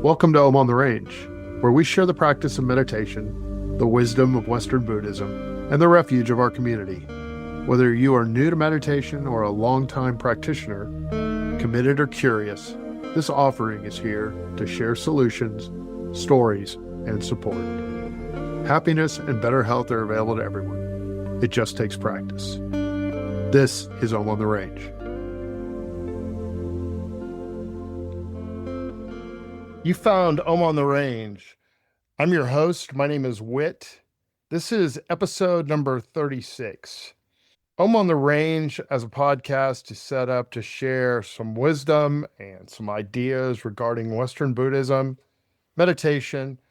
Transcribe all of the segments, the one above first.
Welcome to Om on the Range, where we share the practice of meditation, the wisdom of Western Buddhism, and the refuge of our community. Whether you are new to meditation or a longtime practitioner, committed or curious, this offering is here to share solutions, stories, and support. Happiness and better health are available to everyone. It just takes practice. This is Om on the Range. You found Om on the Range. I'm your host. My name is Whit. This is episode number 36. Om on the Range as a podcast is set up to share some wisdom and some ideas regarding Western Buddhism, meditation,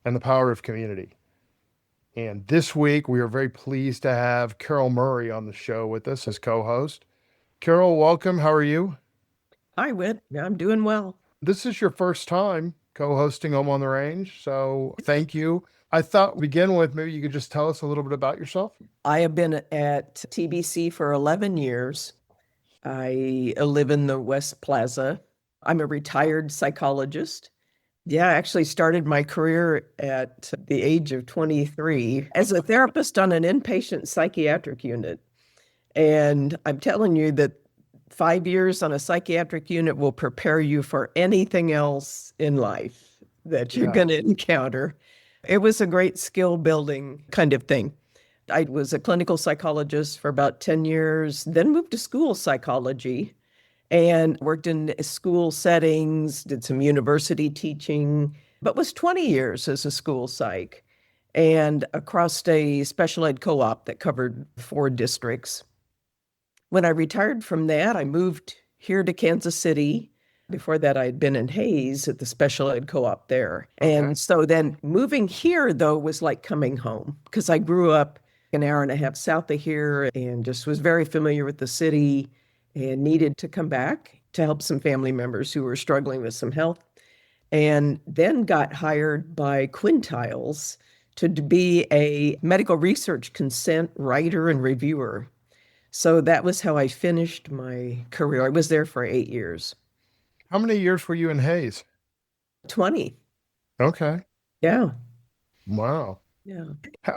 and the power of community. And this week, we are very pleased to have Carol Murray on the show with us as co-host. Carol, welcome. How are you? Hi, Whit. I'm doing well. This is your first time co-hosting Om on the Range, so thank you. I thought to begin with, maybe you could just tell us a little bit about yourself. I have been at TBC for 11 years. I live in the West Plaza. I'm a retired psychologist. Yeah, I actually started my career at the age of 23 as a therapist on an inpatient psychiatric unit. And I'm telling you that 5 years on a psychiatric unit will prepare you for anything else in life that you're going to encounter. It was a great skill building kind of thing. I was a clinical psychologist for about 10 years, then moved to school psychology and worked in school settings, did some university teaching, but was 20 years as a school psych and across a special ed co-op that covered 4 districts. When I retired from that, I moved here to Kansas City. Before that, I had been in Hayes at the special ed co-op there. Okay. And so then moving here, though, was like coming home because I grew up an hour and a half south of here and just was very familiar with the city and needed to come back to help some family members who were struggling with some health. And then got hired by Quintiles to be a medical research consent writer and reviewer. So that was how I finished my career. I was there for 8 years. How many years were you in Hayes? 20. Okay. Yeah. Wow. Yeah.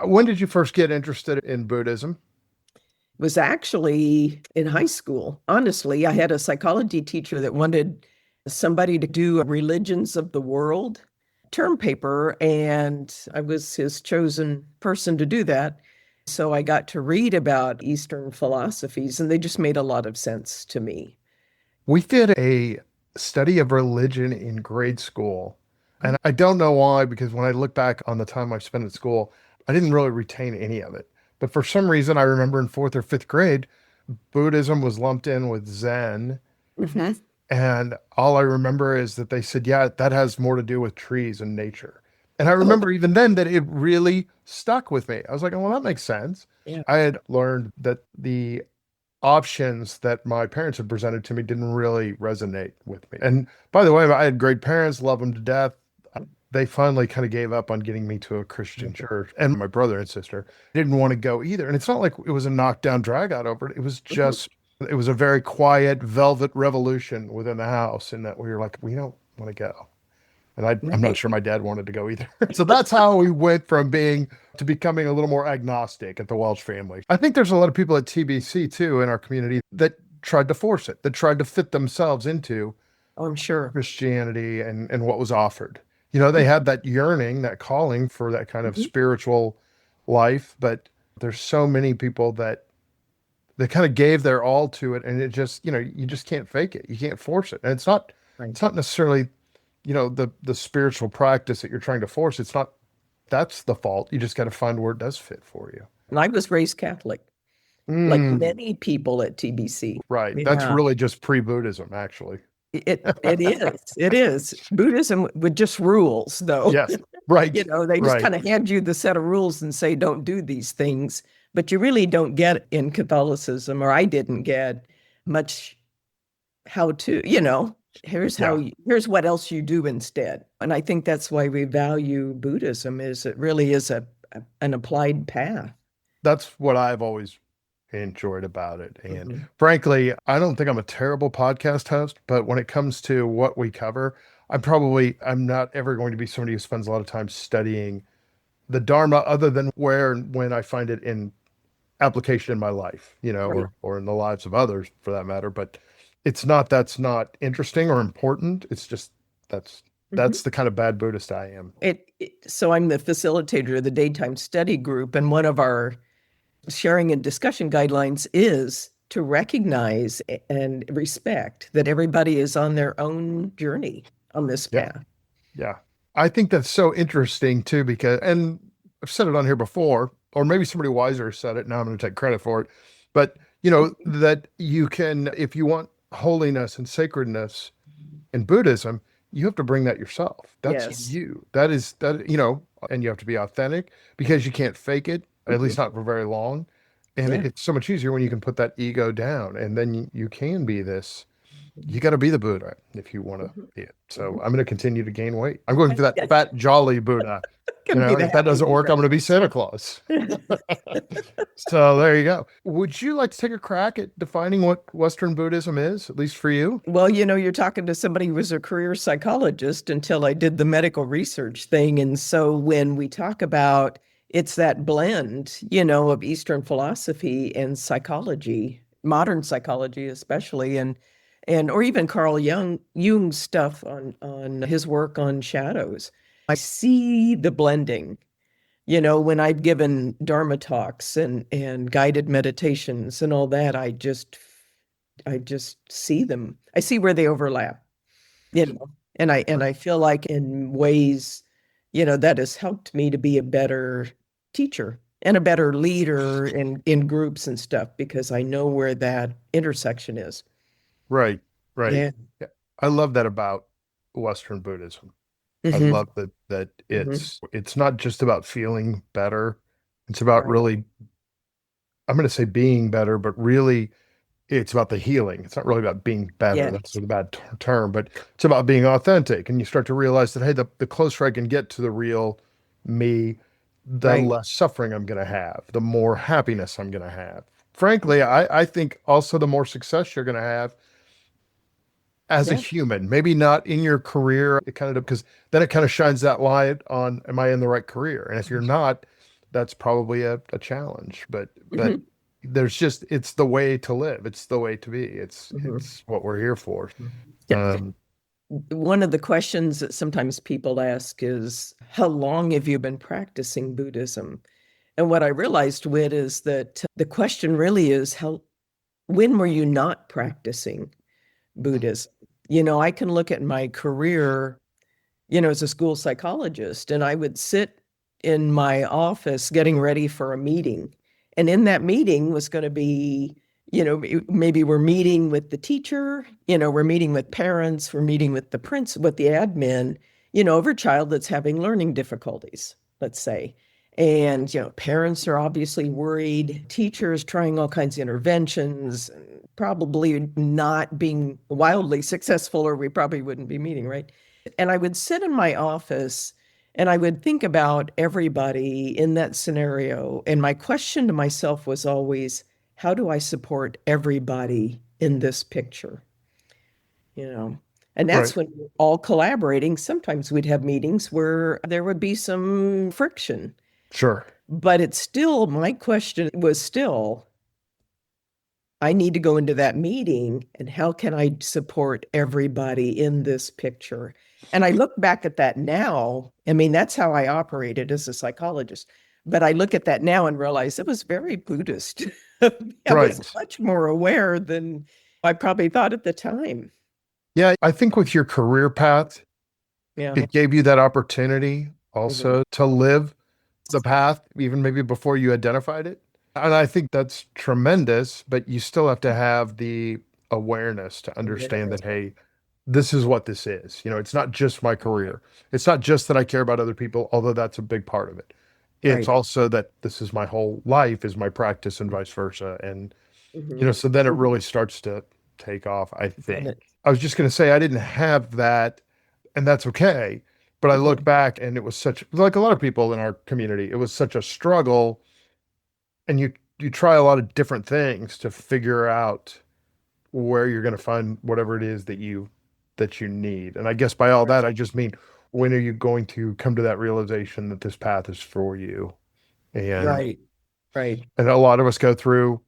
When did you first get interested in Buddhism? Was actually in high school. Honestly, I had a psychology teacher that wanted somebody to do a Religions of the World term paper, and I was his chosen person to do that. So I got to read about Eastern philosophies, and they just made a lot of sense to me. We did a study of religion in grade school. And I don't know why, because when I look back on the time I spent at school, I didn't really retain any of it. But for some reason, I remember in 4th or 5th grade, Buddhism was lumped in with Zen. Mm-hmm. And all I remember is that they said, yeah, that has more to do with trees and nature. And I remember even then that it really stuck with me. I was like, oh, well, that makes sense. Yeah. I had learned that the options that my parents had presented to me didn't really resonate with me. And by the way, I had great parents, love them to death. They finally kind of gave up on getting me to a Christian church. And my brother and sister didn't want to go either. And it's not like it was a knockdown drag out over it. It was just, it was a very quiet velvet revolution within the house. And that we were like, we don't want to go. And I'm not sure my dad wanted to go either. So that's how we went from becoming a little more agnostic at the Welch family. I think there's a lot of people at TBC too in our community that tried to force it, that tried to fit themselves into I'm sure Christianity and what was offered. You know, they had that yearning, that calling for that kind of spiritual life, but there's so many people that they kind of gave their all to it, and it just, you know, you just can't fake it. You can't force it. And it's not necessarily, you know, the spiritual practice that you're trying to force. It's not, that's the fault. You just got to find where it does fit for you. And I was raised Catholic, like many people at TBC. Right. Yeah. That's really just pre-Buddhism, actually. It is. It is. Buddhism with just rules, though. Yes. Right. You know, they just kind of hand you the set of rules and say, don't do these things. But you really don't get in Catholicism, or I didn't get much how to, you know, here's what else you do instead. And I think that's why we value Buddhism, is it really is an applied path. That's what I've always enjoyed about it. And frankly, I don't think I'm a terrible podcast host, but when it comes to what we cover, I'm not ever going to be somebody who spends a lot of time studying the Dharma other than where and when I find it in application in my life, Right. or in the lives of others for that matter. But it's not that's not interesting or important. It's just that's Mhm. that's the kind of bad Buddhist I am. So I'm the facilitator of the daytime study group, and one of our sharing and discussion guidelines is to recognize and respect that everybody is on their own journey on this Yeah. path. Yeah. I think that's so interesting too, because, and I've said it on here before, or maybe somebody wiser said it. Now I'm going to take credit for it. But, that you can, if you want holiness and sacredness in Buddhism, you have to bring that yourself. That's Yes. you. That is that, and you have to be authentic because you can't fake it, at least Mhm. not for very long. And Yeah. it's so much easier when you can put that ego down and then you can be this. You got to be the Buddha if you want to Mhm. be it. So Mhm. I'm going to continue to gain weight. I'm going for that Yeah. fat, jolly Buddha. Can be the If that happy doesn't work, I'm Buddha. going to be Santa Claus. So there you go. Would you like to take a crack at defining what Western Buddhism is, at least for you? Well, you're talking to somebody who was a career psychologist until I did the medical research thing. And so when we talk about it's that blend, of Eastern philosophy and psychology, modern psychology especially, and or even Carl Jung's stuff on his work on shadows. I see the blending. When I've given Dharma talks and guided meditations and all that, I just see them. I see where they overlap, and I feel like in ways, that has helped me to be a better teacher and a better leader in groups and stuff because I know where that intersection is. Right, right. Yeah. Yeah. I love that about Western Buddhism. I Hmm. love that Hmm. it's not just about feeling better. It's about Right. really, I'm going to say being better, but really it's about the healing. It's not really about being better. That's Yes. a bad term, but it's about being authentic. And you start to realize that, hey, the closer I can get to the real me, the Right. less suffering I'm going to have, the more happiness I'm going to have. Frankly, I think also the more success you're going to have as a Yeah. human. Maybe not in your career, it kind of, because then it kind of shines that light on, am I in the right career? And if you're not, that's probably a challenge. But Hmm. it's the way to live. It's the way to be. It's Hmm. it's what we're here for. Yeah. Um, One of the questions that sometimes people ask is, how long have you been practicing Buddhism? And what I realized with is that the question really is, when were you not practicing Buddhism? I can look at my career, as a school psychologist, and I would sit in my office getting ready for a meeting. And in that meeting was going to be, maybe we're meeting with the teacher, we're meeting with parents, we're meeting with the with the admin, over a child that's having learning difficulties, let's say. And, parents are obviously worried, teachers trying all kinds of interventions, probably not being wildly successful, or we probably wouldn't be meeting, right? And I would sit in my office and I would think about everybody in that scenario. And my question to myself was always, how do I support everybody in this picture? You know, and right. that's when we're all collaborating. Sometimes we'd have meetings where there would be some friction, Sure. but it's still, my question was still, I need to go into that meeting and how can I support everybody in this picture? And I look back at that now. I mean, that's how I operated as a psychologist. But I look at that now and realize it was very Buddhist. I was Right. much more aware than I probably thought at the time. Yeah, I think with your career path, Yeah. it gave you that opportunity Mhm. also to live the path, even maybe before you identified it. And I think that's tremendous, but you still have to have the awareness to understand that, hey, this is what this is. It's not just my career. It's not just that I care about other people, although that's a big part of it. It's Right. also that this is my whole life, is my practice, and vice versa. And, Mhm. so then it really starts to take off, I And think. it, I was just going to say, I didn't have that, and that's okay. But I look mhm. back and it was such, like a lot of people in our community, it was such a struggle. And you try a lot of different things to figure out where you're going to find whatever it is that you that you need. And I guess by all that, Right. I just mean, when are you going to come to that realization that this path is for you? And Right. Right. and a lot of us go through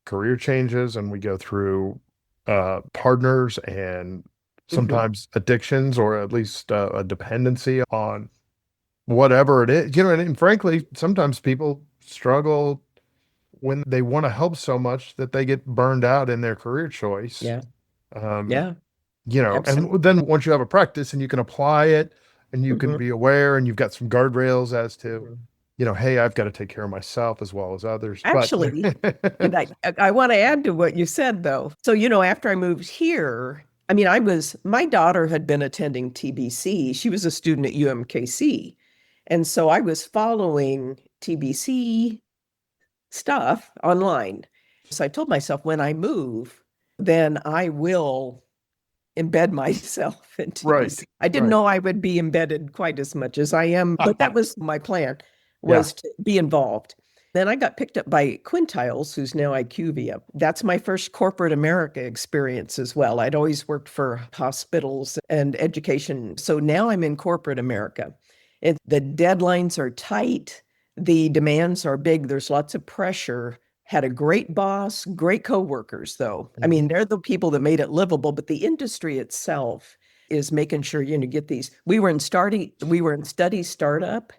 career changes, and we go through partners, and Hmm. sometimes addictions, or at least a dependency on whatever it is. And frankly, sometimes people struggle when they want to help so much that they get burned out in their career choice. Yeah. Um, Yeah. and Absolutely. then once you have a practice and you can apply it, and you can Hmm. be aware, and you've got some guardrails as to, Hmm. hey, I've got to take care of myself as well as others. But Actually, and I want to add to what you said though. So, after I moved here, I mean, my daughter had been attending TBC. She was a student at UMKC. And so I was following TBC stuff online. So I told myself when I move, then I will embed myself in right, TBC. I didn't right. know I would be embedded quite as much as I am, but that was my plan, Yeah, was to be involved. Then I got picked up by Quintiles, who's now IQVIA. That's my first corporate America experience as well. I'd always worked for hospitals and education. So now I'm in corporate America. The deadlines are tight, the demands are big, there's lots of pressure. Had a great boss, great coworkers, though. I mhm, mean, they're the people that made it livable, but the industry itself is making sure get these. We were in study startup.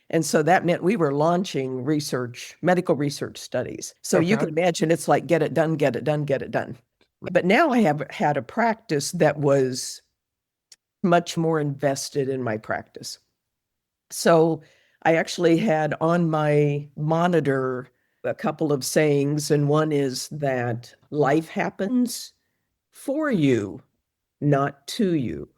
And so that meant we were launching research, medical research studies. So you can okay, imagine it's like get it done, get it done, get it done. But now I have had a practice that was much more invested in my practice. So I actually had on my monitor a couple of sayings, and one is that life happens for you, not to you.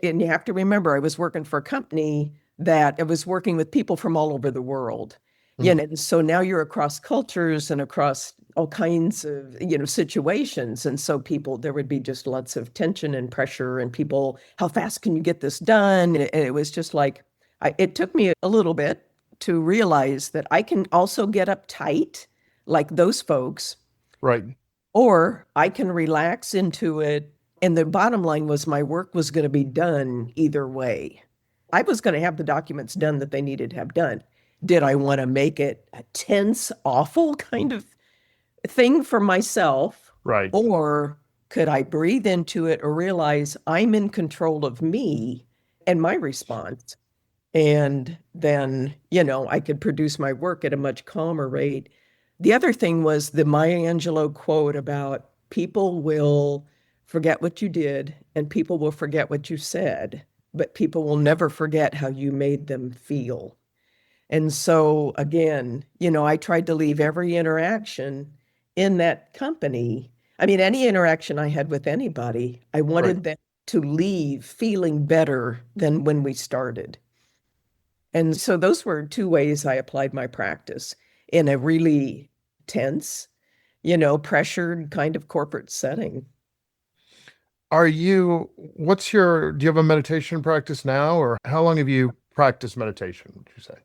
And you have to remember, I was working for a company that I was working with people from all over the world. mhm, And so now you're across cultures and across all kinds of, situations. And so there would be just lots of tension and pressure, and people, how fast can you get this done? And it was just like, it took me a little bit to realize that I can also get uptight like those folks, right, or I can relax into it. And the bottom line was my work was going to be done either way. I was going to have the documents done that they needed to have done. Did I want to make it a tense, awful kind of thing for myself? right, Or could I breathe into it or realize I'm in control of me and my response? And then, I could produce my work at a much calmer rate. The other thing was the Maya Angelou quote about people will forget what you did and people will forget what you said, but people will never forget how you made them feel. And so, again, I tried to leave every interaction in that company. I mean, any interaction I had with anybody, I right. wanted them to leave feeling better than when we started. And so those were two ways I applied my practice in a really tense, pressured kind of corporate setting. Do you have a meditation practice now, or how long have you practiced meditation, would you say?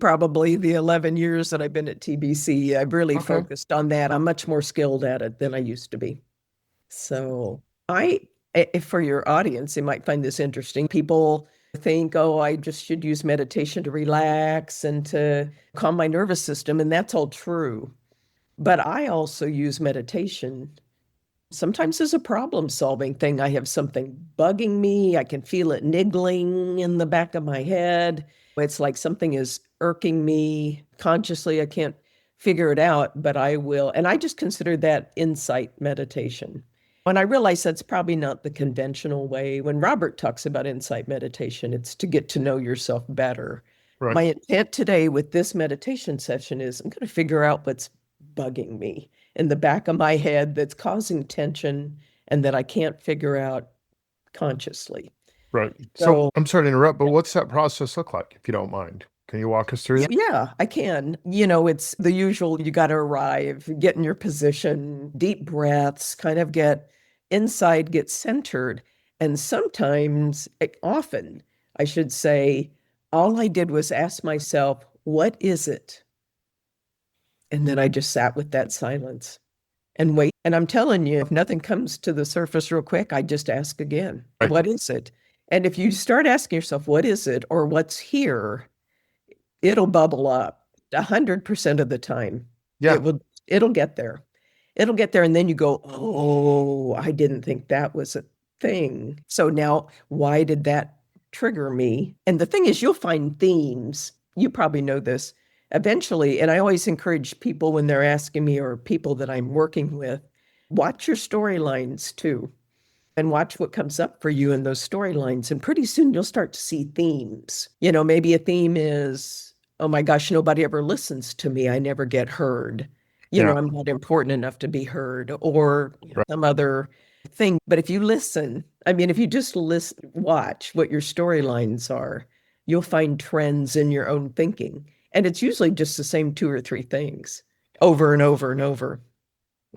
Probably the 11 years that I've been at TBC, I've really Okay. focused on that. I'm much more skilled at it than I used to be. So for your audience, they might find this interesting. People think, oh, I just should use meditation to relax and to calm my nervous system. And that's all true. But I also use meditation sometimes as a problem solving thing. I have something bugging me. I can feel it niggling in the back of my head. It's like something is irking me consciously. I can't figure it out, but I will. And I just consider that insight meditation. And I realize that's probably not the conventional way. When Robert talks about insight meditation, it's to get to know yourself better. Right, My intent today with this meditation session is I'm going to figure out what's bugging me in the back of my head that's causing tension and that I can't figure out consciously. right. So So, I'm sorry to interrupt, but what's that process look like, if you don't mind? Can you walk us through that? yeah, I can. It's the usual, you got to arrive, get in your position, deep breaths, kind of get inside, get centered. And sometimes, often, I should say, all I did was ask myself, what is it? And then I just sat with that silence and wait. And I'm telling you, if nothing comes to the surface real quick, I just ask again, Right. what is it? And if you start asking yourself, what is it or what's here, it'll bubble up 100% of the time. Yeah. It'll get there. It'll get there. And then you go, oh, I didn't think that was a thing. So now, why did that trigger me? And the thing is, you'll find themes. You probably know this eventually. And I always encourage people when they're asking me or people that I'm working with, watch your storylines too and watch what comes up for you in those storylines. And pretty soon you'll start to see themes. Maybe a theme is, oh my gosh, nobody ever listens to me. I never get heard. Yeah. I'm not important enough to be heard, or Right. some other thing. But if you listen, if you just listen, watch what your storylines are, you'll find trends in your own thinking. And it's usually just the same two or three things over and over and over.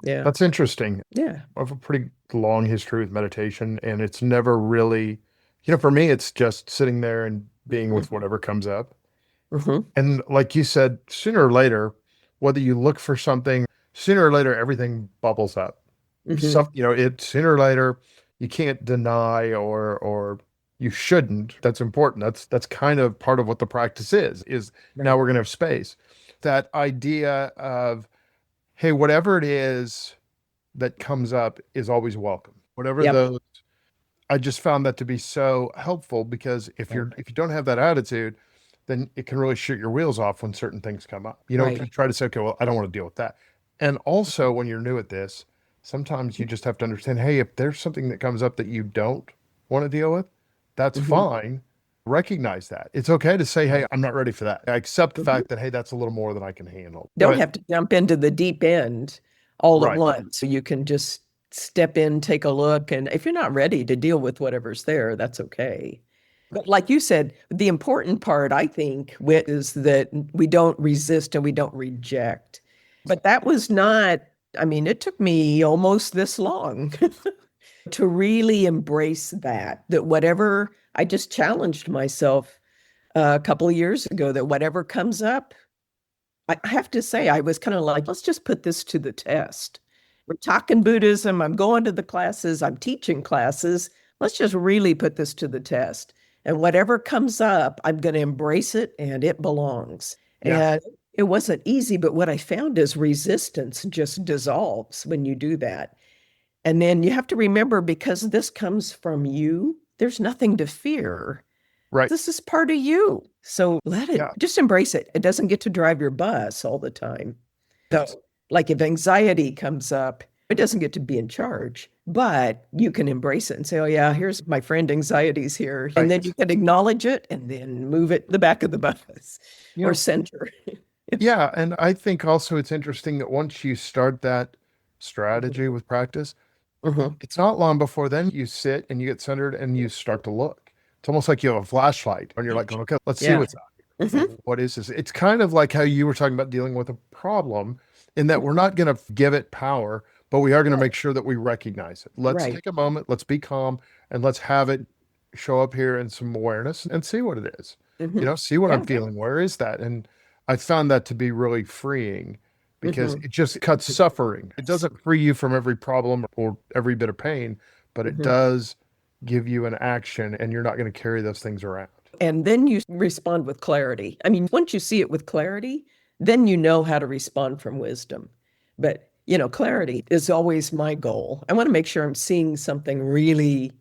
Yeah. That's interesting. Yeah. I have a pretty long history with meditation, and it's never really, for me, it's just sitting there and being with whatever comes up. Mm-hmm. And like you said, sooner or later, whether you look for something, sooner or later, everything bubbles up. Mm-hmm. It sooner or later, you can't deny or you shouldn't. That's important. That's kind of part of what the practice is now Right. we're going to have space. That idea of, hey, whatever it is that comes up is always welcome. Whatever Yep. those, I just found that to be so helpful because Right. if you don't have that attitude, then it can really shoot your wheels off when certain things come up. You don't Right. try to say, okay, well, I don't want to deal with that. And also when you're new at this, sometimes you just have to understand, hey, if there's something that comes up that you don't want to deal with, that's Mhm. fine. Recognize that. It's okay to say, hey, Right. I'm not ready for that. I accept the Mhm. fact that, hey, that's a little more than I can handle. Go Don't ahead. have to jump into the deep end all at Right. once. So you can just step in, take a look. And if you're not ready to deal with whatever's there, that's okay. But like you said, the important part, I think, is that we don't resist and we don't reject. But that was not, it took me almost this long to really embrace that whatever I just challenged myself a couple of years ago, that whatever comes up, I have to say, I was kind of like, let's just put this to the test. We're talking Buddhism. I'm going to the classes. I'm teaching classes. Let's just really put this to the test. And whatever comes up, I'm going to embrace it and it belongs. Yeah. And it wasn't easy, but what I found is resistance just dissolves when you do that. And then you have to remember, because this comes from you, there's nothing to fear. Right. This is part of you. So let it, Yeah. just embrace it. It doesn't get to drive your bus all the time. So, like if anxiety comes up, it doesn't get to be in charge, but you can embrace it and say, oh, yeah, here's my friend anxiety's here. And Right. then you can acknowledge it and then move it the back of the bus You or know, center. yeah, and I think also it's interesting that once you start that strategy with practice, Mhm. it's not long before then you sit and you get centered and you start to look. It's almost like you have a flashlight and you're like, going, okay, let's see Yeah. what's out here. Mhm. What is this? It's kind of like how you were talking about dealing with a problem in that we're not going to give it power, but we are going to Right. make sure that we recognize it. Let's Right. take a moment, let's be calm, and let's have it show up here in some awareness and see what it is. Mhm. See what I'm Yeah. feeling. Where is that? And I found that to be really freeing because Mhm. it just cuts suffering. It doesn't free you from every problem or every bit of pain, but it Mhm. does give you an action and you're not going to carry those things around. And then you respond with clarity. Once you see it with clarity, then you know how to respond from wisdom. But, clarity is always my goal. I want to make sure I'm seeing something really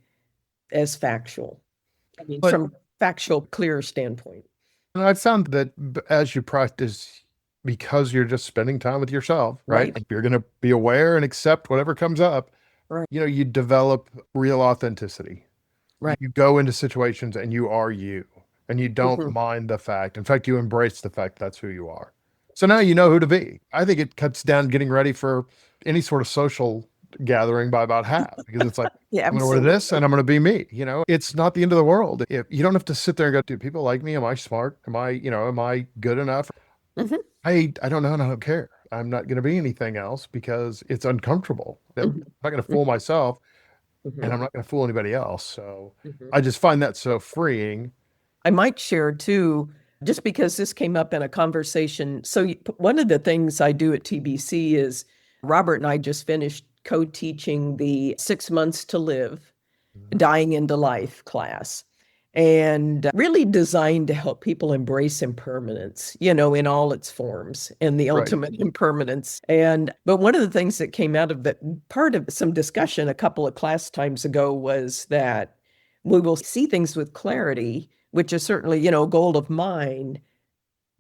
as factual. But From factual, clear standpoint. and I found that as you practice, because you're just spending time with yourself, right? Right. You're going to be aware and accept whatever comes up. Right. You develop real authenticity. Right. You go into situations and you are you, and you don't Mhm. mind the fact. In fact, you embrace the fact that's who you are. So now you know who to be. I think it cuts down getting ready for any sort of social gathering by about half because it's like, Yeah, I'm going to wear this absolutely. and I'm going to be me. It's not the end of the world. If you don't have to sit there and go, do people like me? Am I smart? Am I good enough? Mhm. I don't know and I don't care. I'm not going to be anything else because it's uncomfortable. I'm Mhm. not going to fool myself and Mhm. I'm not going to fool anybody else. So Mhm. I just find that so freeing. I might share too, just because this came up in a conversation. So, one of the things I do at TBC is Robert and I just finished co-teaching the 6 months to live, Mhm. dying into life class, and really designed to help people embrace impermanence, in all its forms and the Right. ultimate impermanence. But one of the things that came out of that, part of some discussion a couple of class times ago, was that we will see things with clarity, which is certainly, a goal of mine,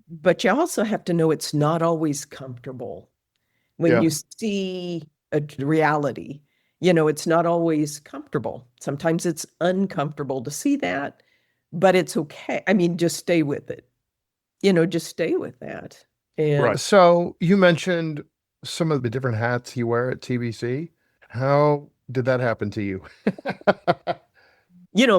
but you also have to know it's not always comfortable when Yeah. you see a reality. It's not always comfortable. Sometimes it's uncomfortable to see that, but it's okay. I mean, just stay with it. Just stay with that. Right. And, So you mentioned some of the different hats you wear at TBC. How did that happen to you?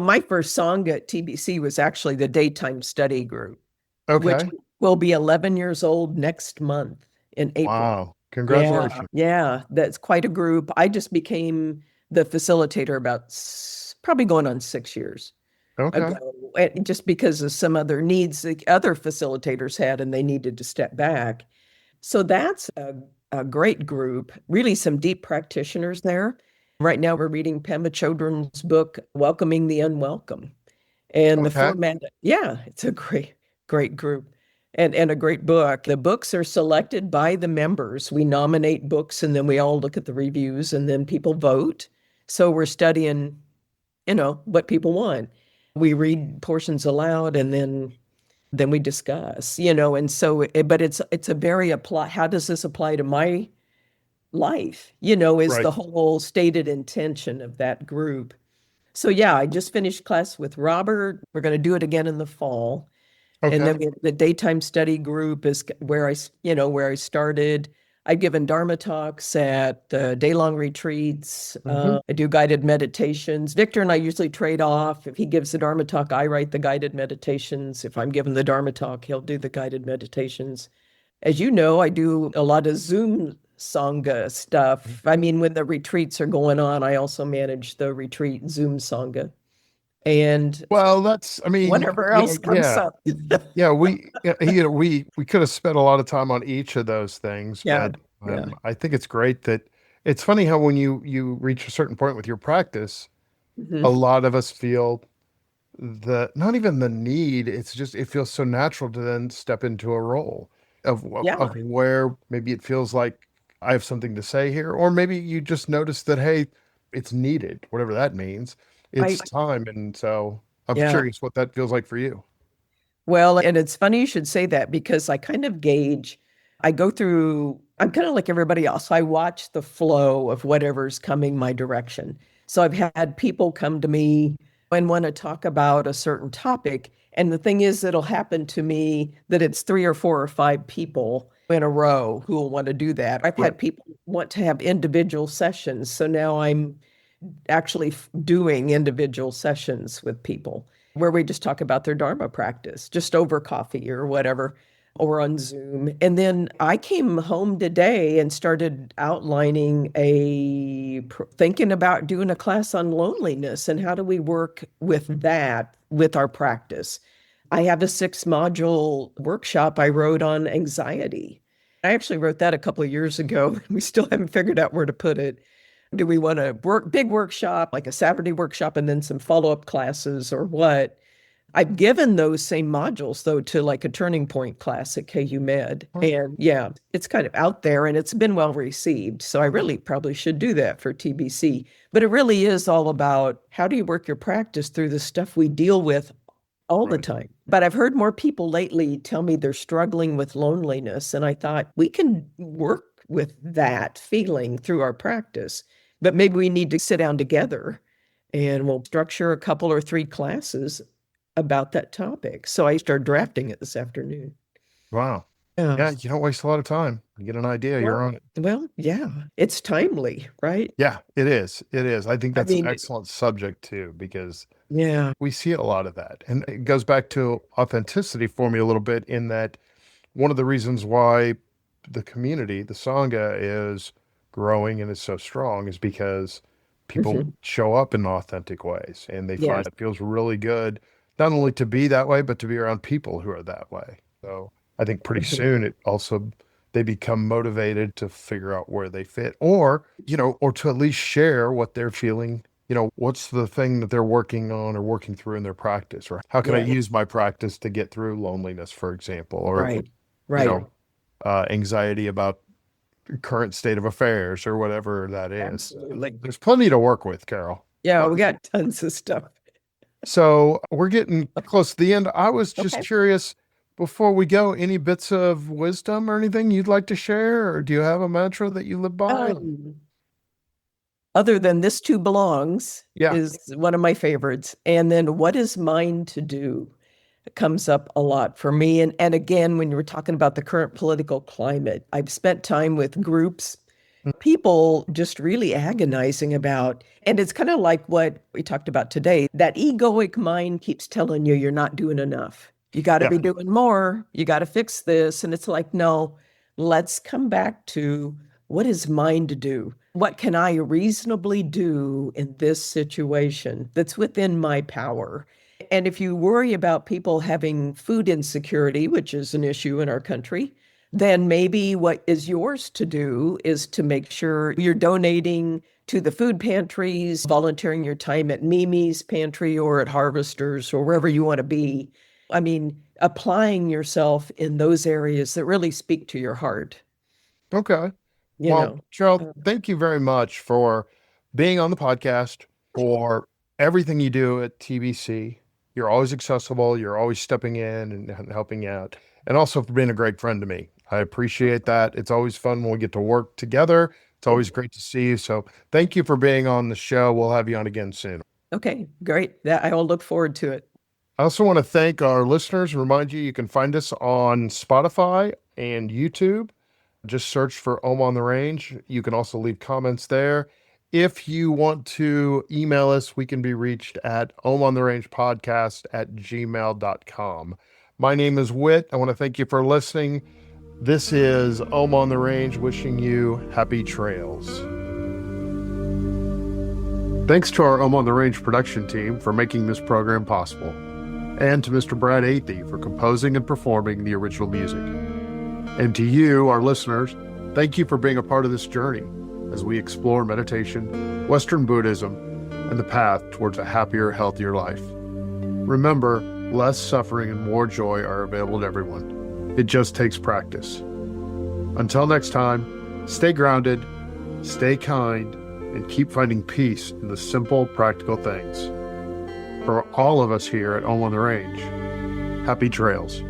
my first song at TBC was actually the daytime study group, which Okay. will be 11 years old next month in April. Wow. Yeah, Congratulations. yeah, that's quite a group. I just became the facilitator about probably going on 6 years Okay. ago, and just because of some other needs the other facilitators had, and they needed to step back. So that's a great group, really some deep practitioners there. Right now, we're reading Pema Chodron's book, Welcoming the Unwelcome. And the Okay. format, yeah, it's a great group and a great book. The books are selected by the members. We nominate books and then we all look at the reviews and then people vote. So we're studying, what people want. We read portions aloud and then we discuss, and so but it's a very apply how does this apply to my life? Is Right. the whole stated intention of that group. So yeah, I just finished class with Robert. We're going to do it again in the fall. And then Okay. the daytime study group is where where I started. I've given Dharma talks at day-long retreats. Hmm. I do guided meditations. Victor and I usually trade off. If he gives the Dharma talk, I write the guided meditations. If I'm giving the Dharma talk, he'll do the guided meditations. As you know, I do a lot of Zoom sangha stuff. I mean, when the retreats are going on, I also manage the retreat Zoom sangha. And Well, that's, I mean, whatever else comes yeah. up. Yeah, we could have spent a lot of time on each of those things, Yeah, but yeah. I think it's great that it's funny how when you reach a certain point with your practice, a Hmm. lot of us feel the not even the need, it's just it feels so natural to then step into a role Yeah. of where maybe it feels like I have something to say here, or maybe you just notice that hey, it's needed, whatever that means. I, It's time, and so I'm yeah. curious what that feels like for you. Well, and it's funny you should say that because I'm kind of like everybody else. I watch the flow of whatever's coming my direction. So I've had people come to me and want to talk about a certain topic. And the thing is, it'll happen to me that it's three or four or five people in a row who will want to do that. I've Right. had people want to have individual sessions. So now I'm actually doing individual sessions with people where we just talk about their Dharma practice, just over coffee or whatever, or on Zoom. And then I came home today and started outlining thinking about doing a class on loneliness and how do we work with that with our practice. I have a 6 module workshop I wrote on anxiety. I actually wrote that a couple of years ago. We still haven't figured out where to put it. Do we want to big workshop, like a Saturday workshop, and then some follow-up classes or what? I've given those same modules though to like a turning point class at KU Med. And yeah, it's kind of out there and it's been well received. So I really probably should do that for TBC. But it really is all about how do you work your practice through the stuff we deal with all the Right. time. But I've heard more people lately tell me they're struggling with loneliness. And I thought we can work with that feeling through our practice. But maybe we need to sit down together and we'll structure a couple or three classes about that topic. So I started drafting it this afternoon. Wow. Yeah. Yeah, you don't waste a lot of time. You get an idea, you're Well, on it. well, yeah, it's timely, right? Yeah, it is. It is. I think I that's an mean, excellent subject too, because yeah. we see a lot of that. And it goes back to authenticity for me a little bit in that one of the reasons why the community, the Sangha, is growing and is so strong is because people Mhm. show up in authentic ways and they Yes. find it feels really good, not only to be that way, but to be around people who are that way. So I think pretty Mhm. soon it also they become motivated to figure out where they fit, or, or to at least share what they're feeling. What's the thing that they're working on or working through in their practice, or how can I Yeah. use my practice to get through loneliness, for example, or, Right. you Right. know, anxiety about current state of affairs or whatever that is. Absolutely. There's plenty to work with, Carol. Yeah, we got tons of stuff. So we're getting close to the end. I was just Okay. curious, before we go, any bits of wisdom or anything you'd like to share, or do you have a mantra that you live by? Um, Other than this too belongs Yeah. is one of my favorites. And then what is mine to do? It comes up a lot for me. And again, when you were talking about the current political climate, I've spent time with groups, people just really agonizing about, and it's kind of like what we talked about today. That egoic mind keeps telling you you're not doing enough. You got to Yeah. be doing more. You got to fix this. And it's like, no, let's come back to what is mine to do? What can I reasonably do in this situation that's within my power? And if you worry about people having food insecurity, which is an issue in our country, then maybe what is yours to do is to make sure you're donating to the food pantries, volunteering your time at Mimi's pantry or at Harvesters or wherever you want to be. I mean, applying yourself in those areas that really speak to your heart, Okay. you Well, know. Cheryl, Uh, thank you very much for being on the podcast, for everything you do at TBC. You're always accessible. You're always stepping in and helping out, and also for being a great friend to me. I appreciate that. It's always fun when we get to work together. It's always great to see you. So thank you for being on the show. We'll have you on again soon. Okay, great. That I will look forward to it. I also want to thank our listeners. Remind you, you can find us on Spotify and YouTube. Just search for Ohm on the Range. You can also leave comments there. If you want to email us, we can be reached at ohmontherange@gmail.com. My name is Whit. I want to thank you for listening. This is Ohm on the Range wishing you happy trails. Thanks to our Ohm on the Range production team for making this program possible, and to Mr. Brad Athey for composing and performing the original music. And to you, our listeners, thank you for being a part of this journey as we explore meditation, Western Buddhism, and the path towards a happier, healthier life. Remember, less suffering and more joy are available to everyone. It just takes practice. Until next time, stay grounded, stay kind, and keep finding peace in the simple, practical things. For all of us here at Ohm on the Range, happy trails.